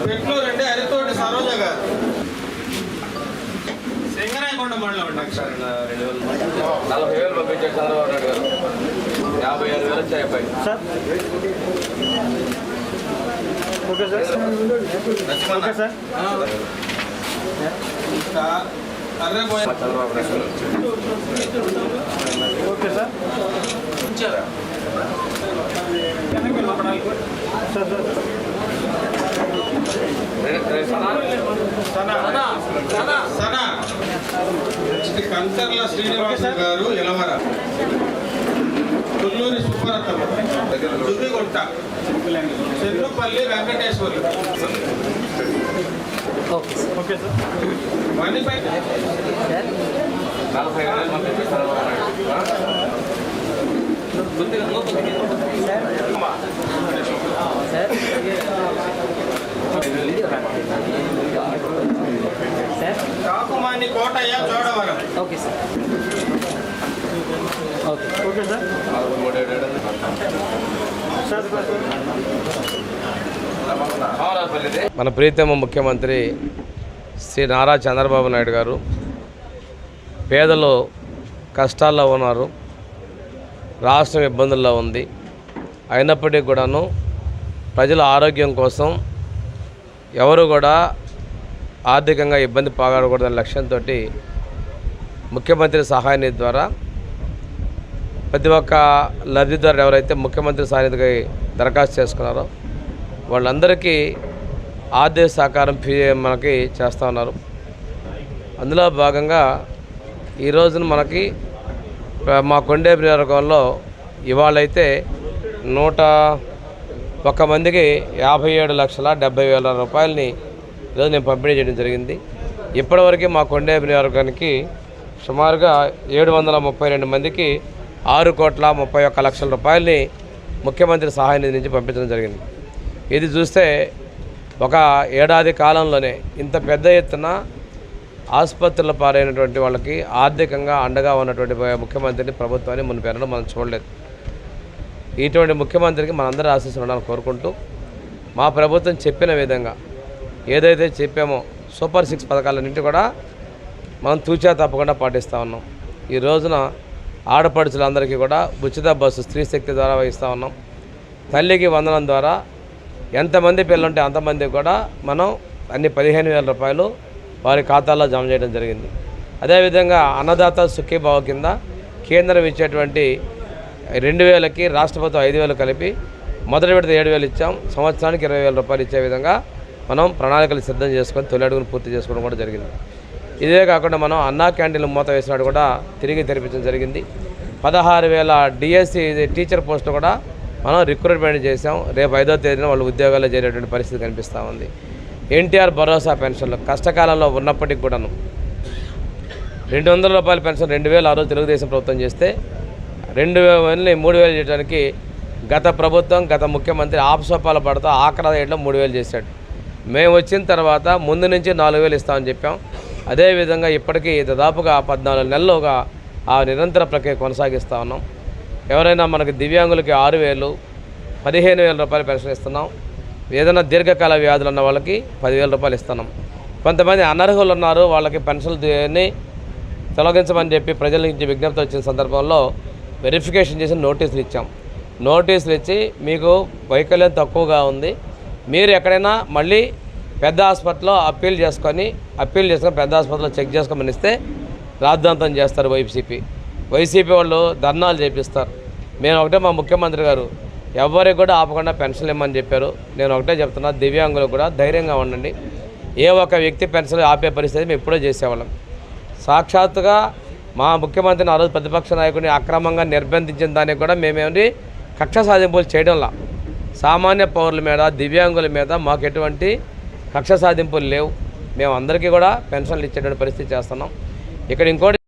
పెట్లూరండి అరితోటి సరోజ గారు సింగరాయకొండ మండలం అండి. 40,000 పంపించారు చంద్రబాబు నాయుడు గారు. 56,000 వచ్చాయి అబ్బాయి. Okay sir. అర్రేపోయా చంద్రబాబు నాయుడు ఓకే సార్. కంచర్ల శ్రీనివాస గారు ఎలవర, తుల్లూరి సుబ్బరత్నం, దుద్దిగుట్ట, చెన్నుపల్లి వెంకటేశ్వరి. Okay sir. మణిపై 40,000 పంపించారు Chandrababu Naidu. Kakumani Kotaiah Chodavaram. Okay sir. Okay sir. మన ప్రీతమ ముఖ్యమంత్రి శ్రీ నారా చంద్రబాబు నాయుడు గారు పేదలు కష్టాల్లో ఉన్నారు, రాష్ట్రం ఇబ్బందుల్లో ఉంది. అయినప్పటికీ కూడాను ప్రజల ఆరోగ్యం కోసం ఎవరు కూడా ఆర్థికంగా ఇబ్బంది పాగకూడదనే లక్ష్యంతో ముఖ్యమంత్రి సహాయ నిధి ద్వారా ప్రతి ఒక్క లబ్ధిదారులు ఎవరైతే ముఖ్యమంత్రి సహాయ నిధికి దరఖాస్తు చేసుకున్నారో వాళ్ళందరికీ ఆర్థిక సహకారం మనకి చేస్తూ ఉన్నారు. అందులో భాగంగా ఈ రోజున మనకి మా కొండేపి నియోజకవర్గంలో ఇవాళైతే 101 మందికి 57,70,000 రూపాయలని ఈరోజు నేను పంపిణీ చేయడం జరిగింది. ఇప్పటివరకు మా కొండేపి నియోజకవర్గానికి సుమారుగా 732 మందికి 6,31,00,000 రూపాయలని ముఖ్యమంత్రి సహాయ నిధి నుంచి పంపించడం జరిగింది. ఇది చూస్తే ఒక ఏడాది కాలంలోనే ఇంత పెద్ద ఎత్తున ఆసుపత్రుల పారైనటువంటి వాళ్ళకి ఆర్థికంగా అండగా ఉన్నటువంటి ముఖ్యమంత్రిని ప్రభుత్వాన్ని మునిపేరలో మనం చూడలేదు. ఇటువంటి ముఖ్యమంత్రికి మనందరూ ఆశీస్సులు ఉండాలని కోరుకుంటూ మా ప్రభుత్వం చెప్పిన విధంగా ఏదైతే చెప్పామో సూపర్ 6 పథకాలన్నింటి కూడా మనం తూచా తప్పకుండా పాటిస్తూ ఉన్నాం. ఈ రోజున ఆడపడుచులందరికీ కూడా ఉచిత బస్సు స్త్రీ శక్తి ద్వారా ఇస్తూ ఉన్నాం. తల్లికి వందనం ద్వారా ఎంతమంది పిల్లలుంటే అంతమందికి కూడా మనం అన్ని 15,000 రూపాయలు వారి ఖాతాల్లో జమ చేయడం జరిగింది. అదేవిధంగా అన్నదాత సుఖీభావ కింద కేంద్రం ఇచ్చేటువంటి 2,000కి రాష్ట్ర ప్రభుత్వం 5,000 కలిపి మొదటి విడత 7,000 ఇచ్చాం. సంవత్సరానికి 20,000 రూపాయలు ఇచ్చే విధంగా మనం ప్రణాళికలు సిద్ధం చేసుకొని తొలి అడుగును పూర్తి చేసుకోవడం కూడా జరిగింది. ఇదే కాకుండా మనం అన్నా క్యాంటీన్లు మూత వేసినాడు కూడా తిరిగి తెరిపించడం జరిగింది. 16,000 డిఎస్సి టీచర్ పోస్టులు కూడా మనం రిక్రూట్మెంట్ చేసాం. రేపు 5వ తేదీన వాళ్ళు ఉద్యోగాల్లో చేరేటువంటి పరిస్థితి కనిపిస్తూ ఉంది. ఎన్టీఆర్ భరోసా పెన్షన్లు కష్టకాలంలో ఉన్నప్పటికీ కూడాను 200 రూపాయల పెన్షన్ 2,000 ఆ రోజు తెలుగుదేశం ప్రభుత్వం చేస్తే 2,000 3,000 చేయడానికి గత ప్రభుత్వం గత ముఖ్యమంత్రి ఆపసోపాలు పడుతూ ఆఖరి ఏట్లో 3,000 చేశాడు. మేము వచ్చిన తర్వాత ముందు నుంచి 4,000 ఇస్తామని చెప్పాం. అదేవిధంగా ఇప్పటికీ దాదాపుగా 14 నెలలుగా ఆ నిరంతర ప్రక్రియ కొనసాగిస్తూ ఉన్నాం. ఎవరైనా మనకి దివ్యాంగులకి 6,000 15,000 రూపాయలు పెన్షన్ ఇస్తున్నాం. ఏదైనా దీర్ఘకాల వ్యాధులు ఉన్న వాళ్ళకి 10,000 రూపాయలు ఇస్తున్నాం. కొంతమంది అనర్హులు ఉన్నారు, వాళ్ళకి పెన్షన్లని తొలగించమని చెప్పి ప్రజల నుంచి విజ్ఞప్తి వచ్చిన సందర్భంలో వెరిఫికేషన్ చేసి నోటీసులు ఇచ్చాం. నోటీసులు ఇచ్చి మీకు వైకల్యం తక్కువగా ఉంది, మీరు ఎక్కడైనా మళ్ళీ పెద్ద హాస్పిటల్లో అప్పీల్ చేసుకొని పెద్ద హాస్పిటల్లో చెక్ చేసుకోమని ఇస్తే రాద్ధాంతం చేస్తారు వైసీపీ వాళ్ళు ధర్నాలు చేపిస్తారు. నేను ఒకటే మా ముఖ్యమంత్రి గారు ఎవరికి కూడా ఆపకుండా పెన్షన్ ఇవ్వమని చెప్పారు. నేను ఒకటే చెప్తున్నా, దివ్యాంగులు కూడా ధైర్యంగా ఉండండి. ఏ ఒక్క వ్యక్తి పెన్షన్ ఆపే పరిస్థితి మేము ఎప్పుడో చేసేవాళ్ళం. సాక్షాత్తుగా మా ముఖ్యమంత్రిని ఆ రోజు ప్రతిపక్ష నాయకుడిని అక్రమంగా నిర్బంధించిన దానికి కూడా మేమేమి కక్ష సాధింపులు చేయడంలా. సామాన్య పౌరుల మీద, దివ్యాంగుల మీద మాకు ఎటువంటి కక్ష సాధింపులు లేవు. మేము అందరికీ కూడా పెన్షన్లు ఇచ్చేటువంటి పరిస్థితి చేస్తున్నాం. ఇక్కడ ఇంకోటి